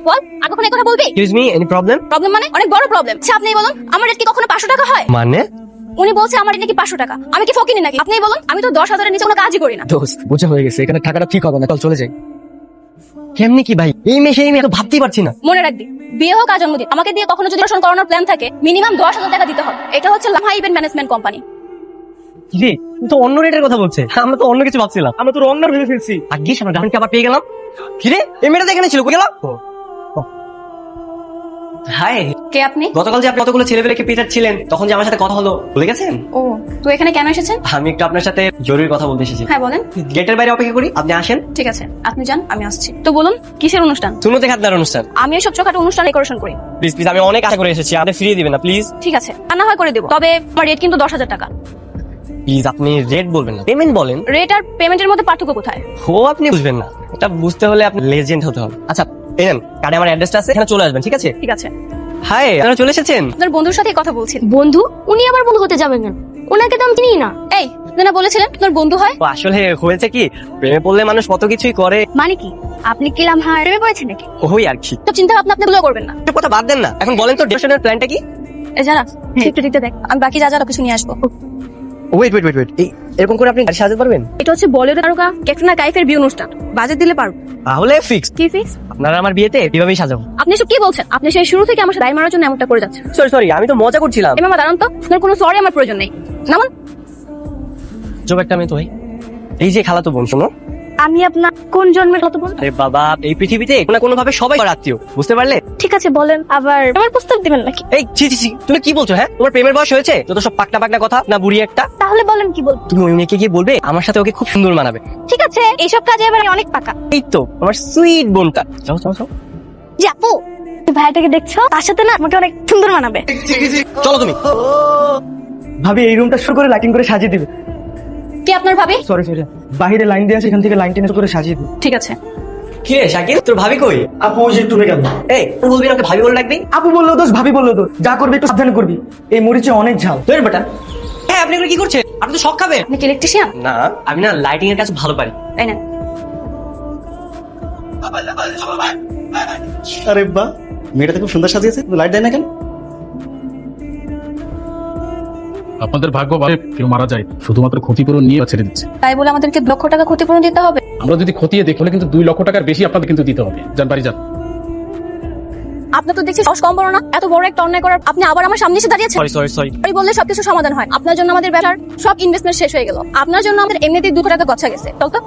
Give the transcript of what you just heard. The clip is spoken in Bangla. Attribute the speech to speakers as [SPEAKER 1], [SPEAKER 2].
[SPEAKER 1] বল আর কখনো এই কথা বলবি?
[SPEAKER 2] Excuse me, any problem?
[SPEAKER 1] Problem মানে অনেক বড় প্রবলেম। আচ্ছা আপনিই বলুন, আমার রেট কি কখনো 500 টাকা হয়?
[SPEAKER 2] মানে
[SPEAKER 1] উনি বলছে আমার রেট নাকি 500 টাকা। আমি কি ফকিনি নাকি? আপনিই বলুন, আমি তো 10,000 এর নিচে কোনো কাজই করি না।
[SPEAKER 2] দোস্ত বোঝা হয়ে গেছে, এখানে টাকাটা ঠিক হবে না, চল চলে যাই। কেমনি কি ভাই, এই মেয়ে সেই মেয়ে, তো ভাবতেই পারছি না।
[SPEAKER 1] মনে রাখবি, বিয়ে হোক আর জন্মদিন, আমাকে দিয়ে কখনো যদি অনুষ্ঠান করানোর প্ল্যান থাকে মিনিমাম 10,000 টাকা দিতে হবে। এটা হচ্ছে লামহা ইভেন্ট ম্যানেজমেন্ট কোম্পানি।
[SPEAKER 2] রে তুই তো অন্য রেটের কথা বলছে, আমরা তো অন্য কিছু ভাবছিলাম। আমরা তো রং নার ভেবে ফেলছি। আগে আমরা গানকে আবার পেয়ে গেলাম। কি রে, এই মেয়েটা তো এখানে ছিল, কই গেল? হাই,
[SPEAKER 1] কে আপনি?
[SPEAKER 2] গতকাল যে আপনি কতগুলো ছেলেপেলেকে পেটাচ্ছিলেন, তখন যে আমার সাথে কথা হলো, ভুলে গেছেন?
[SPEAKER 1] ও, তো এখানে কেন এসেছেন?
[SPEAKER 2] আমি একটু আপনার সাথে জরুরি কথা বলতে এসেছি।
[SPEAKER 1] হ্যাঁ বলেন।
[SPEAKER 2] গেটের বাইরে অপেক্ষা করি, আপনি আসেন।
[SPEAKER 1] ঠিক আছে, আপনি যান, আমি আসছি। তো বলুন, কিসের অনুষ্ঠান?
[SPEAKER 2] শুনুতে খাতনার অনুষ্ঠান।
[SPEAKER 1] আমি এসব ছোটখাটো অনুষ্ঠান ডেকোরেশন করি।
[SPEAKER 2] প্লিজ প্লিজ, আমি অনেক আশা করে এসেছি, আপনি ফিরিয়ে দিবেন না প্লিজ।
[SPEAKER 1] ঠিক আছে, আর না হয় করে দেবো, তবে আমার রেট কিন্তু 10,000 টাকা।
[SPEAKER 2] প্লিজ আপনি রেট বলবেন না, পেমেন্ট বলেন।
[SPEAKER 1] রেট আর পেমেন্টের মধ্যে পার্থক্য কোথায়?
[SPEAKER 2] ও আপনি বুঝবেন না, এটা বুঝতে হলে আপনি লেজেন্ড হতে হবে। আচ্ছা এই নেন, কার্ডে আমার অ্যাড্রেসটা আছে, এখানে চলে আসবেন, ঠিক আছে?
[SPEAKER 1] ঠিক আছে।
[SPEAKER 2] হাই, আপনারা চলে এসেছেন?
[SPEAKER 1] আপনার বন্ধুর সাথে কথা বলছি।
[SPEAKER 3] বন্ধু? উনি আবার বন্ধু হতে যাবেন কেন? ওনাকে তো আমি চিনি না।
[SPEAKER 1] এই, না বলেছিলেন আপনার বন্ধু হয়?
[SPEAKER 2] ও আসলে হয়েছে কি, প্রেমে পড়লে মানুষ কত কিছুই করে।
[SPEAKER 3] মানে কি, আপনি কি লামহা প্রেমে পড়েছেন নাকি?
[SPEAKER 2] ওই আর কি।
[SPEAKER 1] তো চিন্তা ভাবনা আপনি গুলো করবেন না।
[SPEAKER 2] একটা কথা বাদ দেন না, এখন বলেন তো ডেকোরেশনের প্ল্যানটা কি?
[SPEAKER 1] এই যারা একটু দেখতে দেখ, আমি বাকি যা যা কিছু নিয়ে আসবো।
[SPEAKER 2] ওয়েট ওয়েট ওয়েট ওয়েট, এই এরকম করে আপনি গাড়ি সাজাতে পারবেন?
[SPEAKER 1] এটা হচ্ছে বলিউড তারকা ক্যাটরিনা কাইফের বিয়ে অনুষ্ঠান, বাজেট দিলে পারবো।
[SPEAKER 2] তাহলে ফিক্স।
[SPEAKER 1] কি ফিক্স?
[SPEAKER 2] আপনারা আমার বিয়েতে এভাবেই সাজাবো।
[SPEAKER 1] আপনি সব কি বলছেন? আপনি সেই শুরু থেকে আমার সাথে দায় মারার জন্য এমনটা করে যাচ্ছেন।
[SPEAKER 2] সরি সরি, আমি তো মজা করছিলাম।
[SPEAKER 1] এই মামা দাঁড়ান তো, আপনার কোনো সরি আমার প্রয়োজন নেই। নামান।
[SPEAKER 2] জব একটা মেয়ে তো ভাই। এই যে খালাতো বোন, শোনো।
[SPEAKER 3] আমি আপনার কোন জন্মের কত বোন?
[SPEAKER 2] আরে বাবা, এই পৃথিবীতে কোনো না কোনো ভাবে সবাই আমার আত্মীয়, বুঝতে পারলে?
[SPEAKER 3] ঠিক আছে বলেন, আবার আমার প্রস্তাব দিবেন নাকি?
[SPEAKER 2] এই ছি ছি ছি, তুমি কি বলছো? হ্যাঁ, তোমার প্রেমের বয়স হয়েছে? যত সব পাকনা পাকনা কথা না, বুড়ি একটা।
[SPEAKER 3] তাহলে বলেন কি বল।
[SPEAKER 2] তুমি ওই মেয়েকে গিয়ে বলবে আমার সাথে ওকে খুব সুন্দর মানাবে।
[SPEAKER 3] ঠিক আছে, এইসব কাজে এবার অনেক পাকা।
[SPEAKER 2] এই তো আমার সুইট বোনটা। যাও যাও যাও,
[SPEAKER 3] যে আপু, তুমি ভাইটাকে দেখছো, তার সাথে না আমাকে অনেক সুন্দর মানাবে।
[SPEAKER 2] চলো তুমি।
[SPEAKER 4] ভাবি এই রুমটা শুরু করে লাইটিং করে সাজিয়ে দিবে।
[SPEAKER 1] কি আপনার ভাবি?
[SPEAKER 4] সরি সরি, বাইরে লাইন দিয়ে আছে, এখান থেকে লাইন টেনে করে সাজিয়ে দিবে।
[SPEAKER 1] ঠিক আছে।
[SPEAKER 2] কি রে শাকিল, তোর ভাবি কই?
[SPEAKER 4] আপু ওই যে একটু গেল।
[SPEAKER 2] এই তুই বলবি না ওকে ভাবি বলে ডাকবি?
[SPEAKER 4] আপু বললো দোষ, ভাবি বললো দোষ, যা করবি একটু সাবধানে করবি, এই মরিচে অনেক ঝাল।
[SPEAKER 2] তোর বেটা। হ্যাঁ, আপনি এগুলো কি করছেন? আপনি তো শখ খাবেন।
[SPEAKER 1] আপনি কি ইলেকট্রিশিয়ান?
[SPEAKER 2] না, আমি না লাইটিং এর কাজ ভালো পারি।
[SPEAKER 1] তাই না?
[SPEAKER 5] আরে বাহ, মেয়েটা তো খুব সুন্দর সাজিয়েছে, লাইট দেয় না কেন?
[SPEAKER 6] আপনাদের ভাগ্য ভালো, কেউ মারা যায় শুধুমাত্র ক্ষতিপূরণ নিয়ে ছেড়ে দিচ্ছে।
[SPEAKER 1] তাই বলে আমাদেরকে লক্ষ টাকা ক্ষতিপূরণ দিতে হবে?
[SPEAKER 6] আমরা যদি খতিয়ে দেখি তাহলে কিন্তু 2 লক্ষ টাকার বেশি আপনাদের কিন্তু দিতে হবে। যান বাড়ি যান।
[SPEAKER 1] আপনার তো দেখছি সাহস কম বড় না, এত বড় একটা অন্যায় করার আপনি আবার আমার সামনে এসে দাঁড়িয়েছেন।
[SPEAKER 2] Sorry sorry sorry.
[SPEAKER 1] এই বললে সবকিছু সমাধান হয়? আপনার জন্য আমাদের ব্যবসার সব ইনভেস্টমেন্ট শেষ হয়ে গেল, আপনার জন্য আমাদের এমনিতেই 2 টাকা গচ্ছা গেছে। চল তো।